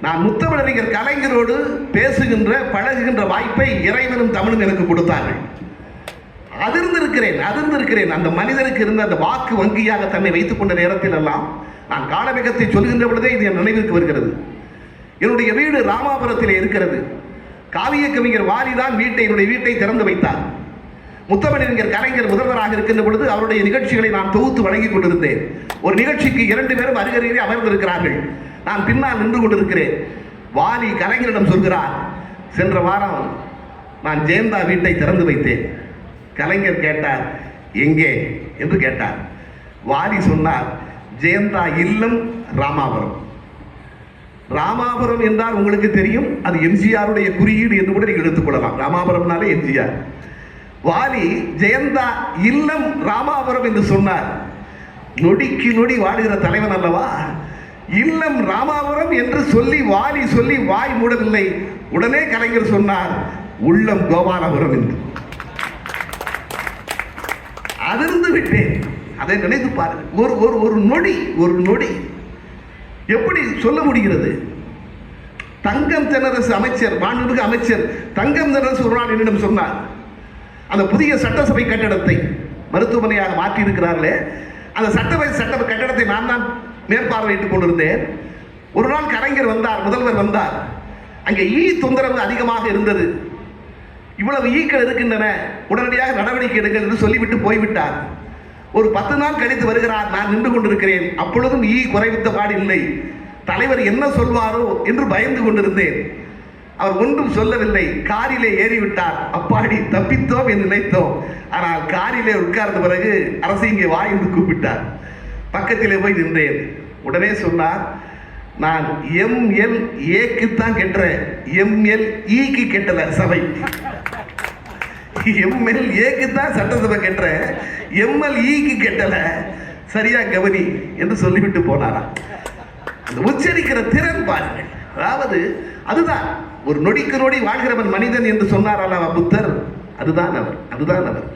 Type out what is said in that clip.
நான் முத்தமிழறிஞர் கலைஞரோடு பேசுகின்ற பழகுகின்ற வாய்ப்பை இறைவனும் தமிழும் எனக்கு கொடுத்தார்கள். அதிர்ந்திருக்கிறேன். அந்த மனிதனுக்கு இருந்த அந்த வாக்கு வங்கியாக தன்னை வைத்துக் கொண்ட நேரத்தில் எல்லாம் நான் காலவேகத்தை சொல்கின்ற பொழுதே இது என் நினைவிற்கு வருகிறது. என்னுடைய வீடு ராமாபுரத்தில் இருக்கிறது. காவிய கவிஞர் வாலிதான் என்னுடைய வீட்டை திறந்து வைத்தார். முத்தமிழறிஞர் கலைஞர் முதல்வராக இருக்கின்ற பொழுது அவருடைய நிகழ்ச்சிகளை நான் தொகுத்து வழங்கிக் கொண்டிருந்தேன். ஒரு நிகழ்ச்சிக்கு 2 பேரும் அருகருகே அமர்ந்திருக்கிறார்கள். நான் பின்னால் நின்று கொண்டிருக்கிறேன். வாலி கலைஞரிடம் சொல்கிறார், சென்ற வாரம் நான் ஜெயந்தா வீட்டை திறந்து வைத்தேன். கலைஞர் கேட்டார், எங்கே என்று கேட்டார். வாலி சொன்னார், ஜெயந்தா இல்லம் ராமாபுரம். ராமாபுரம் என்றால் உங்களுக்கு தெரியும், அது எம்ஜிஆருடைய குறியீடு என்று கூட நீங்கள் எடுத்துக்கொள்ளலாம். ராமாபுரம்னாலே எம்ஜிஆர். வாலி ஜெயந்தா இல்லம் ராமாபுரம் என்று சொன்னார். நொடிக்கு நொடி வாழுகிற தலைவன் அல்லவா. இல்லம் ராமாபுரம் என்று வாலி வாய் மூடவில்லை. உடனே கலைஞர் சொன்னார், உள்ளம் கோபாலபுரம் என்று. அதிர்ந்து விட்டேன். அதை நினைத்து பாருங்கள். ஒரு நொடி எப்படி சொல்ல முடிகிறது? தங்கம் தென்னரசு அமைச்சர், மாண்புமிகு அமைச்சர் தங்கம் தென்னரசு ஒரு நாள் என்னிடம் சொன்னார், அந்த புதிய சட்டசபை கட்டடத்தை மருத்துவமனையாக மாற்றி இருக்கிறார்களே, அந்த சட்டசபை கட்டடத்தை நான் தான் மேற்பார்வையிட்டுக் கொண்டிருந்தேன். ஒரு நாள் கலைஞர் வந்தார், முதல்வர் வந்தார். அங்கே தொந்தரவு அதிகமாக இருந்தது. இவ்வளவு ஈக்கள் இருக்கின்றன, உடனடியாக நடவடிக்கை எடுங்கள் என்று சொல்லிவிட்டு போய்விட்டார். ஒரு 10 நாள் கழித்து வருகிறார். நான் நின்று கொண்டிருக்கிறேன். அப்பொழுதும் குறைவித்த பாடு இல்லை. தலைவர் என்ன சொல்வாரோ என்று பயந்து கொண்டிருந்தேன். அவர் ஒன்றும் சொல்லவில்லை. காரிலே ஏறிவிட்டார். அப்பாடி தப்பித்தோம் என்று நினைத்தோம். ஆனால் காரிலே உட்கார்ந்த பிறகு அரசு இங்கே வா என்று கூப்பிட்டார். பக்கத்திலே போய் நின்றேன். உடனே சொன்னார், நான் MLAக்கு தான் கெட்டுறேன், MLEக்கு கெட்டல சபை. MLAக்கு தான் சட்டசபை கெட்டுறேன், MLEக்கு கெட்டல, சரியா கவனி என்று சொல்லிவிட்டு போனாராம். அந்த உச்சரிக்கிற திறன் பாருங்கள். அதாவது அதுதான் ஒரு நொடிக்கு நொடி வாழ்கிறவன் மனிதன் என்று சொன்னார் அல்லவா புத்தர். அதுதான் அவர்.